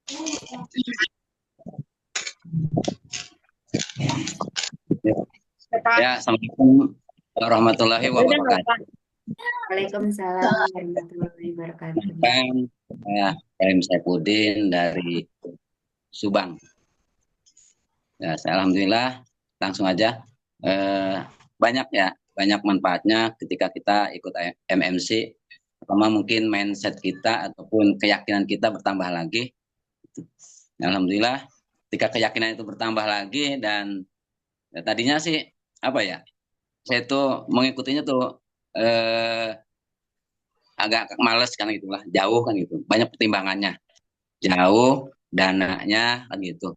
Ya, Assalamualaikum warahmatullahi Udah nggak wabarakatuh. Pak? Waalaikumsalam warahmatullahi wabarakatuh. Kan saya Ibrahim Saipudin dari Subang. Ya, alhamdulillah langsung aja. Eh, banyak ya, banyak manfaatnya ketika kita ikut MMC. Pertama mungkin mindset kita ataupun keyakinan kita bertambah lagi. Ya, alhamdulillah ketika keyakinan itu bertambah lagi dan ya, tadinya sih apa ya? Saya tuh mengikutinya tuh eh, agak males kan gitulah, jauh kan gitu, banyak pertimbangannya, jauh, dananya kan gitu,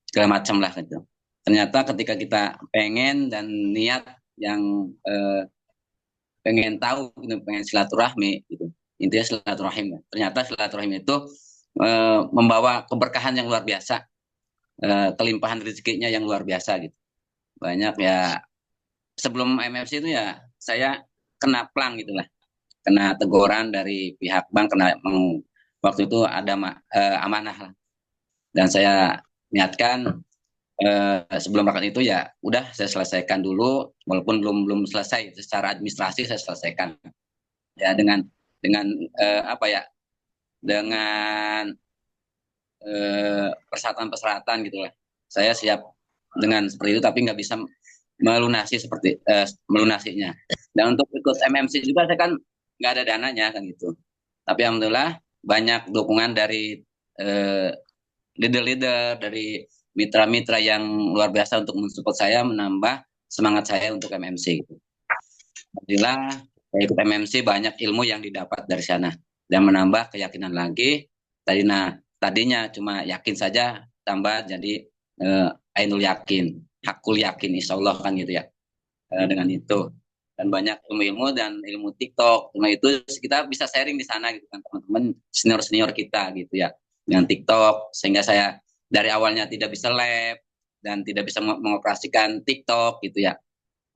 segala macam lah gitu. Ternyata ketika kita pengen dan niat yang pengen tahu gitu, pengen silaturahmi gitu, intinya silaturahim ya. Ternyata silaturahim itu membawa keberkahan yang luar biasa, kelimpahan rezekinya yang luar biasa gitu. Banyak ya, sebelum MFC itu ya saya kena plang gitulah, kena teguran dari pihak bank, waktu itu ada amanah lah. Dan saya niatkan sebelum berangkat itu ya udah saya selesaikan dulu, walaupun belum belum selesai secara administrasi, saya selesaikan ya dengan apa ya, dengan persyaratan-persyaratan gitu lah. Saya siap dengan seperti itu, tapi nggak bisa melunasinya. Dan untuk ikut MMC juga saya kan nggak ada dananya kan gitu. Tapi alhamdulillah banyak dukungan dari eh, leader-leader, dari mitra-mitra yang luar biasa untuk mensupport saya, menambah semangat saya untuk MMC gitu. Alhamdulillah saya ikut MMC, banyak ilmu yang didapat dari sana dan menambah keyakinan lagi. Tadinya cuma yakin saja, tambah jadi ainul yakin, hakul yakin, insya Allah kan gitu ya. Dengan itu dan banyak ilmu-ilmu dan ilmu TikTok. Nah itu kita bisa sharing di sana gitu kan, teman-teman senior-senior kita gitu ya, dengan TikTok, sehingga saya dari awalnya tidak bisa lab dan tidak bisa mengoperasikan TikTok gitu ya,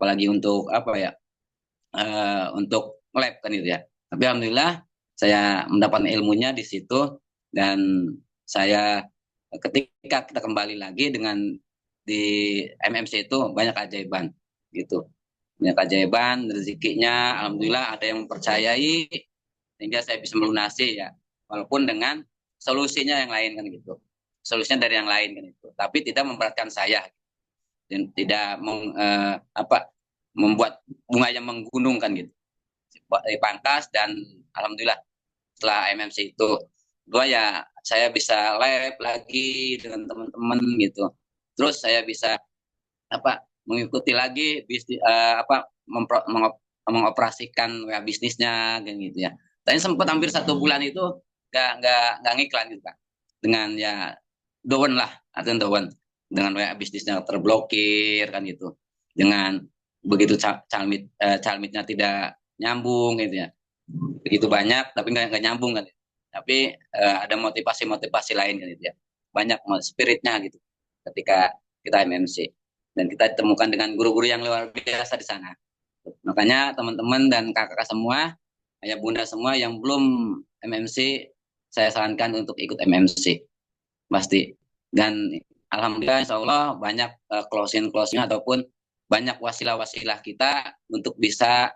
apalagi untuk apa ya, untuk lab kan gitu ya. Tapi alhamdulillah saya mendapatkan ilmunya di situ, dan saya ketika kita kembali lagi dengan di MMC itu banyak keajaiban gitu, banyak keajaiban rezekinya, alhamdulillah ada yang mempercayai sehingga saya bisa melunasi ya, walaupun dengan solusinya yang lain kan gitu, solusinya dari yang lain kan itu, tapi tidak memberatkan saya dan tidak apa, membuat bunga yang menggunung kan gitu, dipangkas. Dan alhamdulillah setelah MMC itu dua ya, saya bisa live lagi dengan teman-teman gitu, terus saya bisa apa, mengikuti lagi bisnis, apa, mengoperasikan web bisnisnya kan gitu ya. Tadi sempat hampir 1 bulan itu nggak ngiklan gitu kan, dengan ya down lah, artinya down, dengan web bisnisnya terblokir kan gitu, dengan begitu calmitnya tidak nyambung gitu ya, begitu banyak tapi nggak nyambung kan, tapi ada motivasi-motivasi lain kan gitu ya, banyak spiritnya gitu ketika kita MMC, dan kita ditemukan dengan guru-guru yang luar biasa di sana. Makanya teman-teman dan kakak-kakak semua, ayah bunda semua yang belum MMC, saya sarankan untuk ikut MMC pasti. Dan alhamdulillah insya Allah banyak closing ataupun banyak wasilah-wasilah kita untuk bisa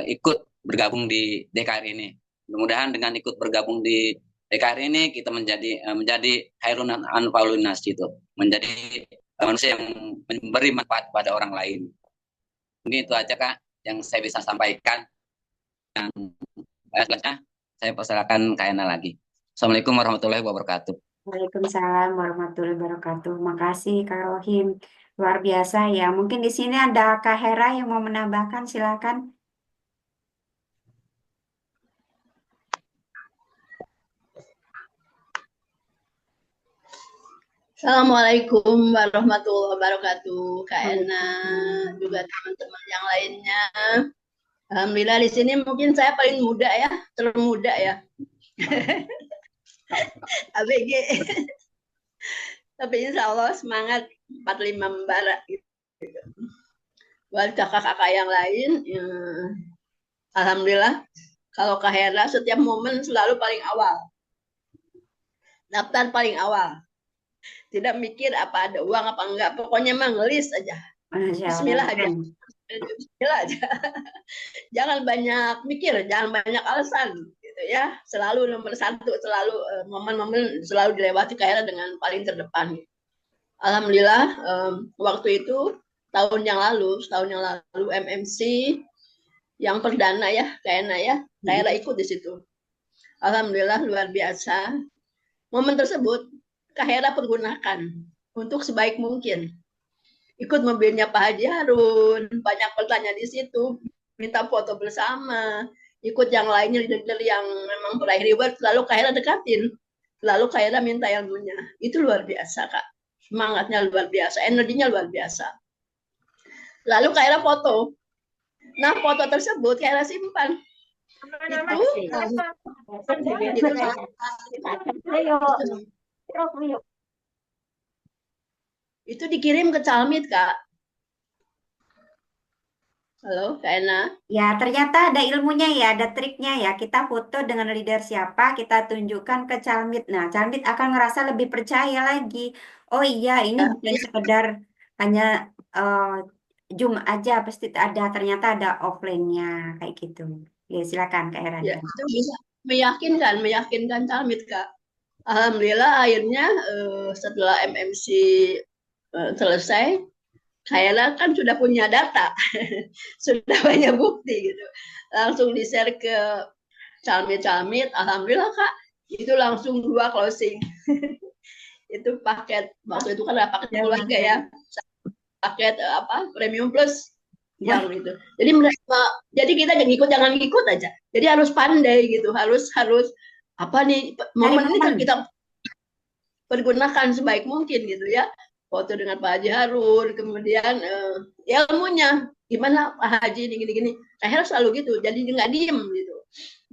ikut bergabung di DKR ini. Mudah-mudahan dengan ikut bergabung di DKR ini kita menjadi Hairun Anfaulun Nas gitu, menjadi manusia yang memberi manfaat pada orang lain. Mungkin itu aja Kak yang saya bisa sampaikan. Selanjutnya saya persilakan Kak Ena lagi. Assalamualaikum warahmatullahi wabarakatuh. Waalaikumsalam warahmatullahi wabarakatuh. Makasih Kak Rohim. Luar biasa ya. Mungkin di sini ada Kak Hera yang mau menambahkan, silakan. Assalamualaikum warahmatullahi wabarakatuh, Kak Ena, juga Waalaikumsalam. teman-teman yang lainnya. Alhamdulillah di sini mungkin saya paling muda ya, termuda ya. ABG. Tapi insya Allah semangat 45 membara. Gitu. Buat kakak-kakak yang lain, ya, alhamdulillah kalau Kak Hera setiap momen selalu paling awal. daftar paling awal. Tidak mikir apa ada uang apa enggak, pokoknya mah ngelis aja. Masya Allah, Bismillah aja. keren. Bismillah aja. Jangan banyak mikir, jangan banyak alasan gitu ya. Selalu nomor satu, selalu momen-momen selalu dilewati kayak dengan paling terdepan. Alhamdulillah waktu itu setahun yang lalu MMC yang perdana ya, kayaknya ikut di situ. Alhamdulillah luar biasa. Momen tersebut Kak Hera pergunakan untuk sebaik mungkin. Ikut mobilnya Pak Haji Harun, banyak pertanyaan di situ, minta foto bersama, ikut yang lainnya leader yang memang peraih reward, lalu Kak Hera dekatin, lalu Kak Hera minta ilmunya. Itu luar biasa Kak, semangatnya luar biasa, energinya luar biasa. Lalu Kak Hera foto. Nah foto tersebut Kak Hera simpan. Itu dikirim ke Calmit Kak. Halo Kak Ena. Ya, ternyata ada ilmunya ya, ada triknya ya. Kita foto dengan leader siapa, kita tunjukkan ke Calmit. Nah, Calmit akan ngerasa lebih percaya lagi. Oh iya, ini bukan sekedar hanya Zoom aja, pasti ternyata ada offline-nya kayak gitu. Ya, silakan Kak Hera. Ya, itu bisa meyakinkan Calmit Kak. Alhamdulillah akhirnya setelah MMC selesai, Kayla kan sudah punya data, sudah banyak bukti gitu. Langsung di-share ke Calmit, alhamdulillah Kak, itu langsung 2 closing. Itu paket, waktu itu kan ada paket keluarga ya, paket premium plus yang itu. Jadi mereka, jadi kita jangan ngikut aja. Jadi harus pandai gitu, harus apa nih momen ini kita pergunakan sebaik mungkin gitu ya. Foto dengan Pak Haji Harun, kemudian ilmunya gimana Pak Haji ini gini-gini. Akhirnya selalu gitu, jadi nggak diem gitu.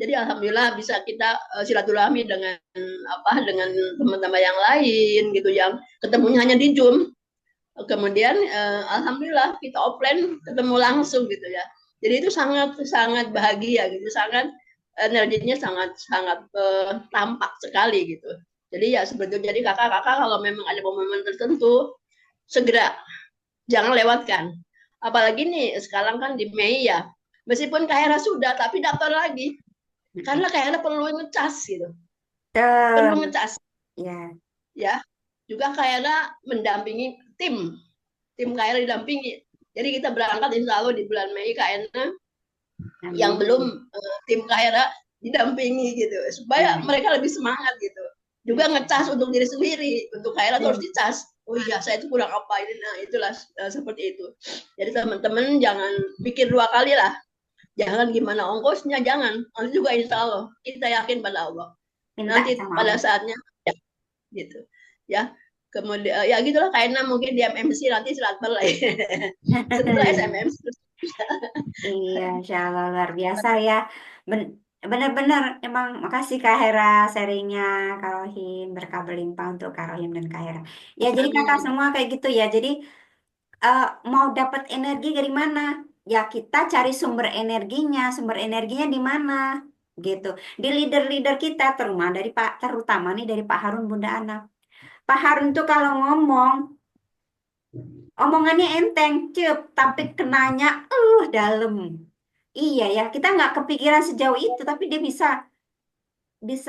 Jadi alhamdulillah bisa kita silaturahmi dengan dengan teman-teman yang lain gitu yang ketemunya hanya di Zoom. Kemudian alhamdulillah kita offline ketemu langsung gitu ya. Jadi itu sangat bahagia gitu, sangat energinya sangat tampak sekali gitu. Jadi ya sebetulnya jadi kakak-kakak kalau memang ada momen tertentu segera jangan lewatkan. Apalagi nih sekarang kan di Mei ya. Meskipun Kak Hera sudah tapi daftar lagi. Karena Kak Hera perlu ngecas gitu. Perlu ngecas. Ya. Ya. Juga Kak Hera mendampingi tim Kak Hera didampingi. Jadi kita berangkat insya Allah di bulan Mei Kak Hera yang belum tim Kak Hera didampingi gitu supaya mereka lebih semangat gitu. Juga ngecas untuk diri sendiri, untuk Kak Hera harus dicas. Oh iya, saya itu kurang apa ini. Nah, itulah seperti itu. Jadi teman-teman jangan pikir 2 kali lah. Jangan gimana ongkosnya, jangan. Nanti juga insya Allah kita yakin pada Allah. Nanti pada saatnya ya, gitu. Ya. Kemudian ya gitulah kayaknya mungkin di MMC nanti setelah setelah SMMC. Iya, Insya Allah luar biasa ya. Benar-benar emang makasih Kak Hera sharingnya Kak Rohim, berkah berlimpah untuk Kak Rohim dan Kak Hera. Ya jadi kakak semua kayak gitu ya. Jadi mau dapat energi dari mana? Ya kita cari sumber energinya di mana? Gitu. Di leader-leader kita terutama nih dari Pak Harun Bunda Ana. Pak Harun tuh kalau ngomong omongannya enteng, cep, tapi kenanya dalam. Iya ya, kita nggak kepikiran sejauh itu, tapi dia bisa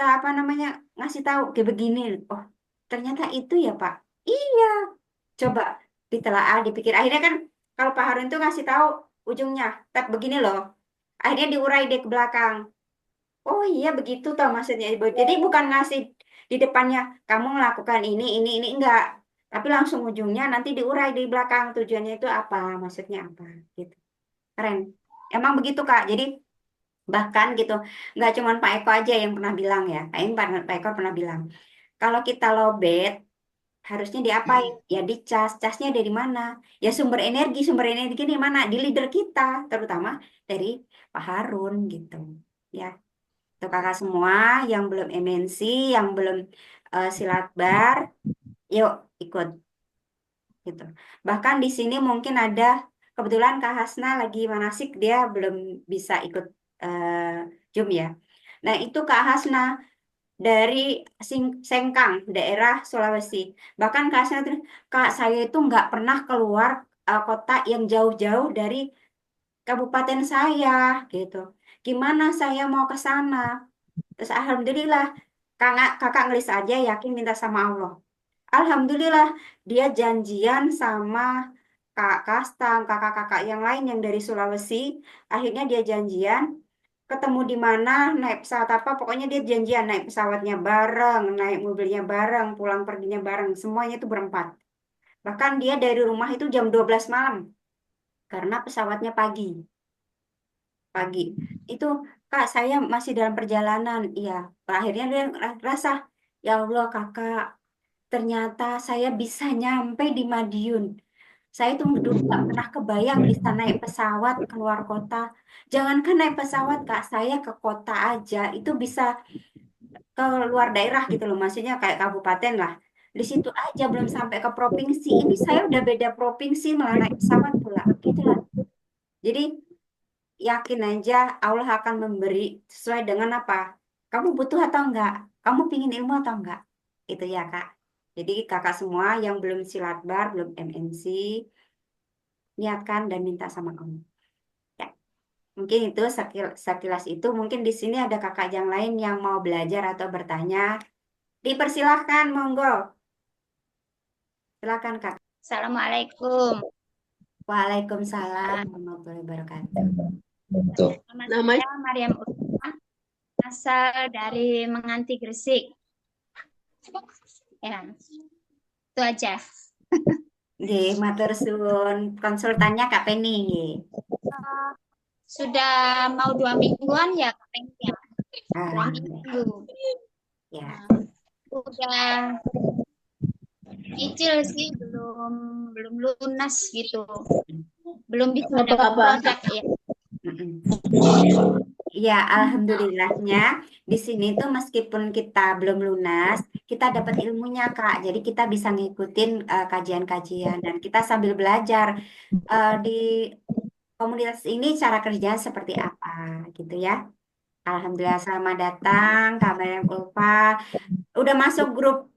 apa namanya ngasih tahu kayak begini. Oh, ternyata itu ya Pak. Iya, coba ditelaah, dipikir. Akhirnya kan kalau Pak Harun tuh ngasih tahu ujungnya, tak begini loh. Akhirnya diurai deh ke belakang. Oh iya begitu toh maksudnya. Jadi bukan ngasih di depannya kamu melakukan ini enggak. Tapi langsung ujungnya nanti diurai di belakang tujuannya itu apa, maksudnya apa gitu. Keren. Emang begitu Kak. Jadi bahkan gitu, nggak cuma Pak Eko aja yang pernah bilang ya. Pak Eko pernah bilang, kalau kita lowbat harusnya diapain? Ya dicas. Casnya dari mana? Ya sumber energi dari mana? Di leader kita, terutama dari Pak Harun gitu. Ya. Untuk kakak semua yang belum MNC, yang belum silat bar, yuk ikut gitu. Bahkan di sini mungkin ada kebetulan Kak Hasna lagi manasik, dia belum bisa ikut Zoom ya. Nah itu Kak Hasna dari Sengkang, daerah Sulawesi. Bahkan Kak saya itu nggak pernah keluar kota yang jauh-jauh dari kabupaten saya gitu. Gimana saya mau ke sana? Terus alhamdulillah kakak ngelis aja yakin minta sama Allah. Alhamdulillah dia janjian sama Kak Kastang, kakak-kakak yang lain yang dari Sulawesi. Akhirnya dia janjian ketemu di mana, naik pesawat apa, pokoknya dia janjian naik pesawatnya bareng, naik mobilnya bareng, pulang perginya bareng, semuanya itu berempat. Bahkan dia dari rumah itu jam 12 malam karena pesawatnya pagi. Pagi. Itu Kak, saya masih dalam perjalanan. Iya, akhirnya dia rasa, ya Allah kakak, ternyata saya bisa nyampe di Madiun. Saya tuh dulu nggak pernah kebayang bisa naik pesawat keluar kota. Jangankan naik pesawat, Kak, saya ke kota aja itu bisa ke luar daerah gitu loh. Maksudnya kayak kabupaten lah. Di situ aja belum sampai ke provinsi. Ini saya udah beda provinsi malah naik pesawat pula. Gitu lah. Jadi yakin aja Allah akan memberi sesuai dengan apa. Kamu butuh atau enggak? Kamu pingin ilmu atau enggak? Itu ya, Kak. Jadi kakak semua yang belum silatbar, belum MNC, niatkan dan minta sama kamu. Ya, mungkin itu sekilas itu. Mungkin di sini ada kakak yang lain yang mau belajar atau bertanya. Dipersilahkan, monggo. Silakan, Kak. Assalamualaikum. Waalaikumsalam warahmatullahi wabarakatuh. Betul. Nama Namanya saya Mariam Ulfa, asal dari Menganti, Gresik. Ya, itu aja. Nggih, matur suwun. Konsultannya Kak Penny nggih. Sudah mau 2 mingguan ya, katanya. Ya. 2 Ah, minggu. ya. Udah cicil sih, belum lunas gitu. Belum bisa dapat apa-apa. produk ya. Mm-mm. Ya, alhamdulillahnya di sini tuh meskipun kita belum lunas, kita dapat ilmunya, Kak. Jadi kita bisa ngikutin kajian-kajian dan kita sambil belajar di komunitas ini cara kerja seperti apa gitu ya. Alhamdulillah selamat datang Kak Mariam Ulfa. Udah masuk grup